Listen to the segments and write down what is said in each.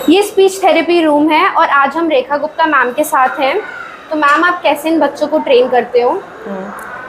ये speech therapy room है और आज हम रेखा गुप्ता मैम के साथ हैं। तो मैम, आप कैसे इन बच्चों को ट्रेन करते हो?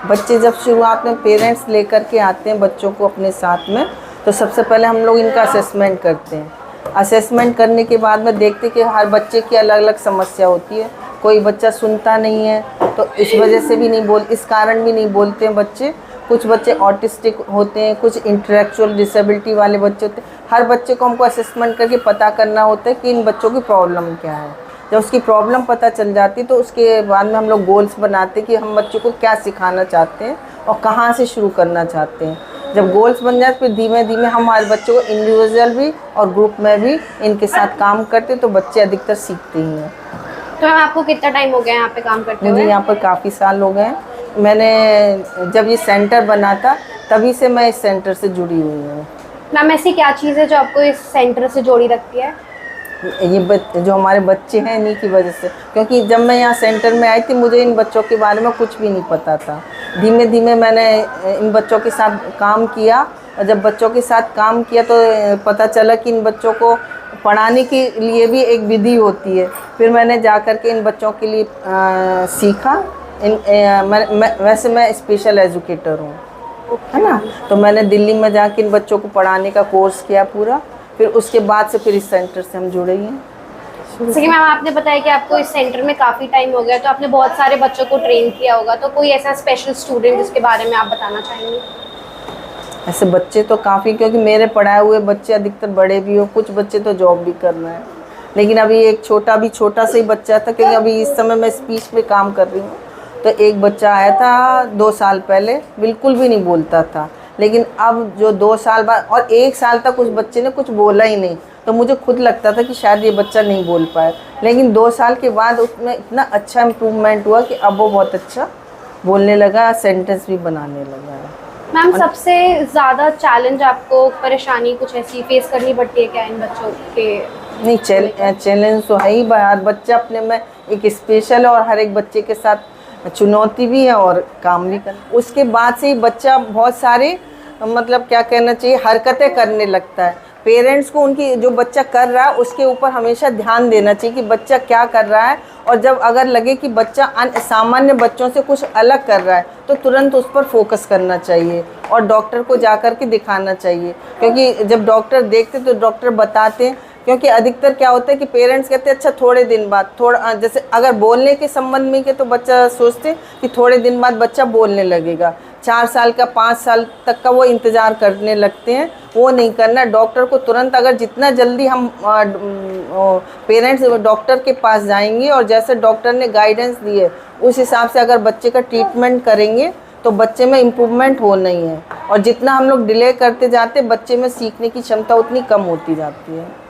बच्चे जब शुरुआत में पेरेंट्स लेकर के आते हैं बच्चों को अपने साथ में, तो सबसे पहले हम लोग इनका असेसमेंट करते हैं। असेसमेंट करने के बाद में देखते हैं कि हर बच्चे की अलग अलग समस्या होती है। कोई बच्चा सुनता नहीं है तो इस वजह से भी नहीं बोल इस कारण भी नहीं बोलते हैं बच्चे। कुछ बच्चे ऑटिस्टिक होते हैं, कुछ इंटेलेक्चुअल डिसेबिलिटी वाले बच्चे होते हैं। हर बच्चे को हमको असेसमेंट करके पता करना होता है कि इन बच्चों की प्रॉब्लम क्या है। जब उसकी प्रॉब्लम पता चल जाती तो उसके बाद में हम लोग गोल्स बनाते कि हम बच्चों को क्या सिखाना चाहते हैं और कहाँ से शुरू करना चाहते हैं। जब गोल्स बन जाए फिर धीमे धीमे हम हमारे बच्चों को इंडिविजुअल भी और ग्रुप में भी इनके साथ काम करते तो बच्चे अधिकतर सीखते ही हैं। तो मैम, आपको कितना टाइम हो गया यहाँ पे काम करते हुए? मुझे यहाँ पर काफ़ी साल हो गए हैं। मैंने जब ये सेंटर बना था तभी से मैं इस सेंटर से जुड़ी हुई हूँ। मैम, ऐसी क्या चीज़ है जो आपको इस सेंटर से जोड़ी रखती है? ये जो हमारे बच्चे हैं इन्हीं की वजह से, क्योंकि जब मैं यहाँ सेंटर में आई थी मुझे इन बच्चों के बारे में कुछ भी नहीं पता था। धीमे धीमे मैंने इन बच्चों के साथ काम किया और जब बच्चों के साथ काम किया तो पता चला कि इन बच्चों को पढ़ाने के लिए भी एक विधि होती है। फिर मैंने जा कर के इन बच्चों के लिए सीखा। वैसे मैं स्पेशल एजुकेटर हूँ, है ना। तो मैंने दिल्ली में जाके इन बच्चों को पढ़ाने का कोर्स किया पूरा। फिर उसके बाद से फिर इस सेंटर से हम जुड़े हैं। जैसे कि मैम, आपने बताया कि आपको इस सेंटर में काफ़ी टाइम हो गया, तो आपने बहुत सारे बच्चों को ट्रेन किया होगा, तो कोई ऐसा स्पेशल स्टूडेंट जिसके बारे में आप बताना चाहेंगे? ऐसे बच्चे तो काफ़ी, क्योंकि मेरे पढ़ाए हुए बच्चे अधिकतर बड़े भी हो, कुछ बच्चे तो जॉब भी कर रहे हैं। लेकिन अभी एक छोटा सा ही बच्चा था, क्योंकि अभी इस समय मैं स्पीच पे काम कर रही हूँ। तो एक बच्चा आया था 2 साल पहले, बिल्कुल भी नहीं बोलता था। लेकिन अब जो 2 साल बाद और 1 साल तक उस बच्चे ने कुछ बोला ही नहीं, तो मुझे खुद लगता था कि शायद ये बच्चा नहीं बोल पाए। लेकिन 2 साल के बाद उसमें इतना अच्छा इम्प्रूवमेंट हुआ कि अब वो बहुत अच्छा बोलने लगा, सेंटेंस भी बनाने लगा है। मैम, सबसे ज़्यादा चैलेंज आपको, परेशानी कुछ ऐसी फेस करनी पड़ती है क्या इन बच्चों के? नहीं, चैलेंज तो है ही। हर बच्चा अपने में एक स्पेशल है और हर एक बच्चे के साथ चुनौती भी है और काम भी करना। उसके बाद से ही बच्चा बहुत सारे मतलब क्या कहना चाहिए हरकतें करने लगता है। पेरेंट्स को उनकी जो बच्चा कर रहा है उसके ऊपर हमेशा ध्यान देना चाहिए कि बच्चा क्या कर रहा है। और जब अगर लगे कि बच्चा सामान्य बच्चों से कुछ अलग कर रहा है तो तुरंत उस पर फोकस करना चाहिए और डॉक्टर को जा कर के दिखाना चाहिए। क्योंकि जब डॉक्टर देखते तो डॉक्टर बताते हैं। क्योंकि अधिकतर क्या होता है कि पेरेंट्स कहते हैं अच्छा थोड़े दिन बाद, थोड़ा जैसे अगर बोलने के संबंध में के तो बच्चा सोचते कि थोड़े दिन बाद बच्चा बोलने लगेगा। 4 साल का 5 साल तक का वो इंतज़ार करने लगते हैं। वो नहीं करना, डॉक्टर को तुरंत, अगर जितना जल्दी हम पेरेंट्स डॉक्टर के पास जाएंगे और जैसे डॉक्टर ने गाइडेंस दी है उस हिसाब से अगर बच्चे का ट्रीटमेंट करेंगे तो बच्चे में इम्प्रूवमेंट होना ही है। और जितना हम लोग डिले करते जाते बच्चे में सीखने की क्षमता उतनी कम होती जाती है।